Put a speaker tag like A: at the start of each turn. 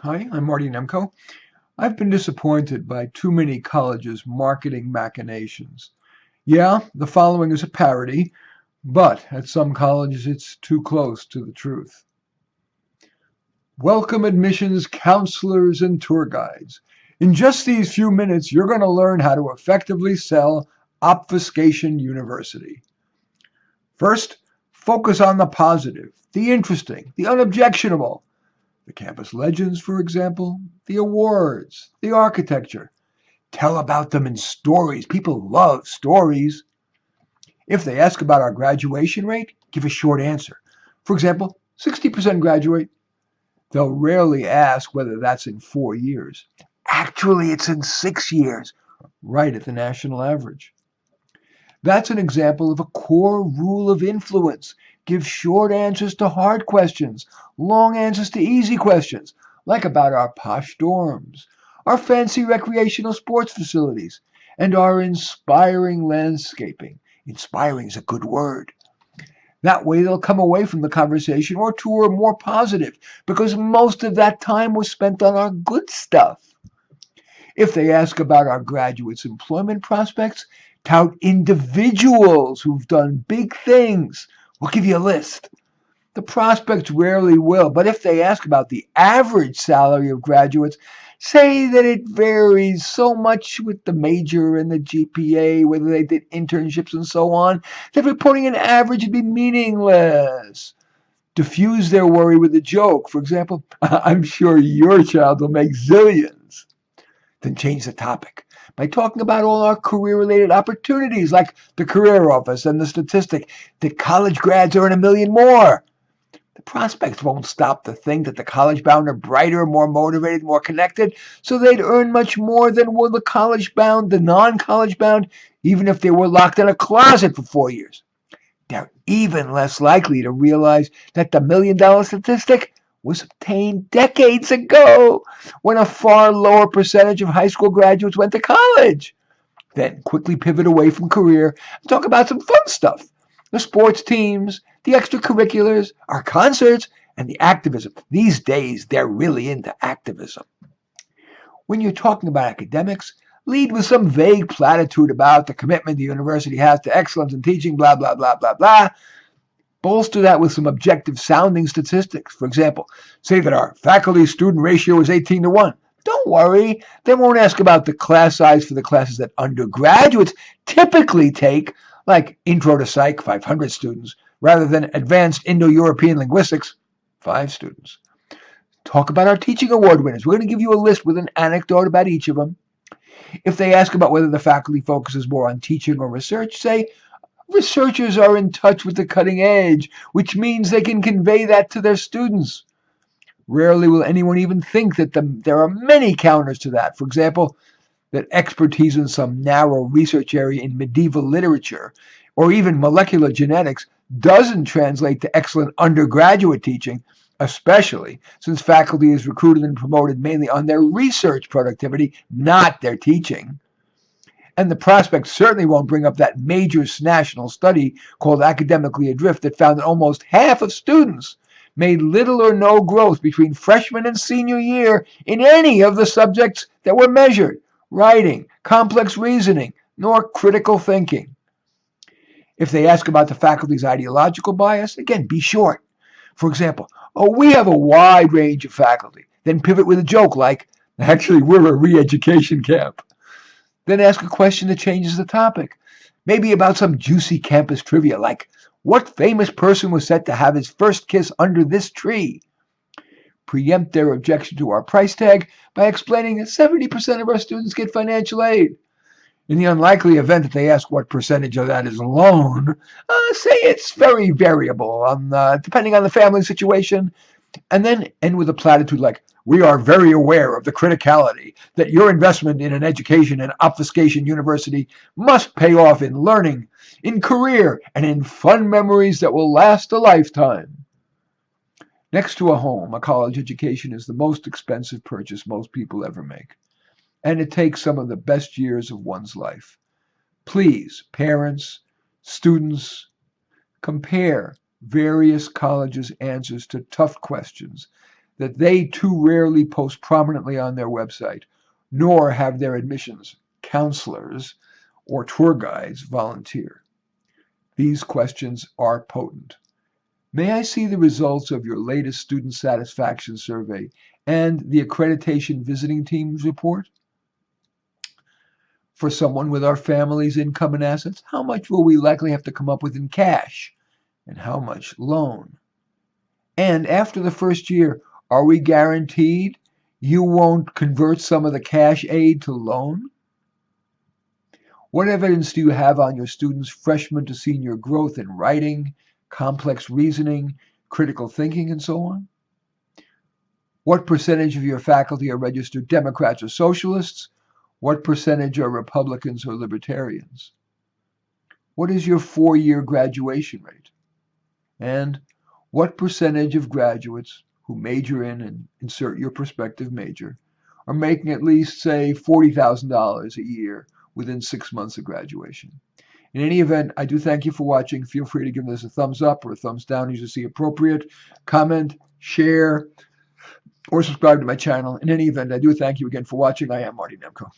A: Hi, I'm Marty Nemko. I've been disappointed by too many colleges' marketing machinations. Yeah, the following is a parody, but at some colleges it's too close to the truth. Welcome admissions counselors and tour guides. In just these few minutes, you're going to learn how to effectively sell Obfuscation University. First, focus on the positive, the interesting, the unobjectionable. The campus legends, for example, the awards, the architecture. Tell about them in stories. People love stories. If they ask about our graduation rate, give a short answer. For example, 60% graduate. They'll rarely ask whether that's in 4 years. Actually, it's in 6 years, right at the national average. That's an example of a core rule of influence. Give short answers to hard questions, long answers to easy questions, like about our posh dorms, our fancy recreational sports facilities, and our inspiring landscaping. Inspiring is a good word. That way they'll come away from the conversation or tour more positive because most of that time was spent on our good stuff. If they ask about our graduates' employment prospects, tout individuals who've done big things. We'll give you a list. The prospects rarely will, but if they ask about the average salary of graduates, say that it varies so much with the major and the GPA, whether they did internships and so on, that reporting an average would be meaningless. Diffuse their worry with a joke. For example, I'm sure your child will make zillions. Then change the topic by talking about all our career related opportunities, like the career office and the statistic that college grads earn a million more. The prospects won't stop to think that the college bound are brighter, more motivated, more connected, so they'd earn much more than were the college bound, the non college bound, even if they were locked in a closet for 4 years. They're even less likely to realize that the $1 million statistic was obtained decades ago when a far lower percentage of high school graduates went to college. Then quickly pivot away from career and talk about some fun stuff. The sports teams, the extracurriculars, our concerts, and the activism. These days, they're really into activism. When you're talking about academics, lead with some vague platitude about the commitment the university has to excellence in teaching, blah, blah, blah, blah, blah. Bolster that with some objective sounding statistics. For example, say that our faculty student ratio is 18 to 1. Don't worry, they won't ask about the class size for the classes that undergraduates typically take, like Intro to Psych, 500 students, rather than Advanced Indo European Linguistics, 5 students. Talk about our teaching award winners. We're going to give you a list with an anecdote about each of them. If they ask about whether the faculty focuses more on teaching or research, say, researchers are in touch with the cutting edge, which means they can convey that to their students. Rarely will anyone even think that there are many counters to that. For example, that expertise in some narrow research area in medieval literature or even molecular genetics doesn't translate to excellent undergraduate teaching, especially since faculty is recruited and promoted mainly on their research productivity, not their teaching. And the prospect certainly won't bring up that major national study called Academically Adrift that found that almost half of students made little or no growth between freshman and senior year in any of the subjects that were measured: writing, complex reasoning, nor critical thinking. If they ask about the faculty's ideological bias, again, be short. For example, oh, we have a wide range of faculty. Then pivot with a joke like, actually, we're a re education camp. Then ask a question that changes the topic. Maybe about some juicy campus trivia like, what famous person was said to have his first kiss under this tree? Preempt their objection to our price tag by explaining that 70% of our students get financial aid. In the unlikely event that they ask what percentage of that is loan, say it's very variable depending on the family situation, and then end with a platitude like, we are very aware of the criticality that your investment in an education and obfuscation university must pay off in learning, in career, and in fun memories that will last a lifetime. Next to a home, a college education is the most expensive purchase most people ever make, and it takes some of the best years of one's life. Please, parents, students, compare various colleges' answers to tough questions. that they too rarely post prominently on their website, nor have their admissions counselors or tour guides volunteer. These questions are potent. May I see the results of your latest student satisfaction survey and the accreditation visiting team's report? For someone with our family's income and assets, how much will we likely have to come up with in cash and how much loan? And after the first year, are we guaranteed you won't convert some of the cash aid to loan? What evidence do you have on your students' freshman to senior growth in writing, complex reasoning, critical thinking, and so on? What percentage of your faculty are registered Democrats or Socialists? What percentage are Republicans or Libertarians? What is your 4-year graduation rate? And what percentage of graduates who major in and insert your prospective major are making at least, say, $40,000 a year within 6 months of graduation? In any event, I do thank you for watching. Feel free to give this a thumbs up or a thumbs down as you see appropriate. Comment, share, or subscribe to my channel. In any event, I do thank you again for watching. I am Marty Nemko.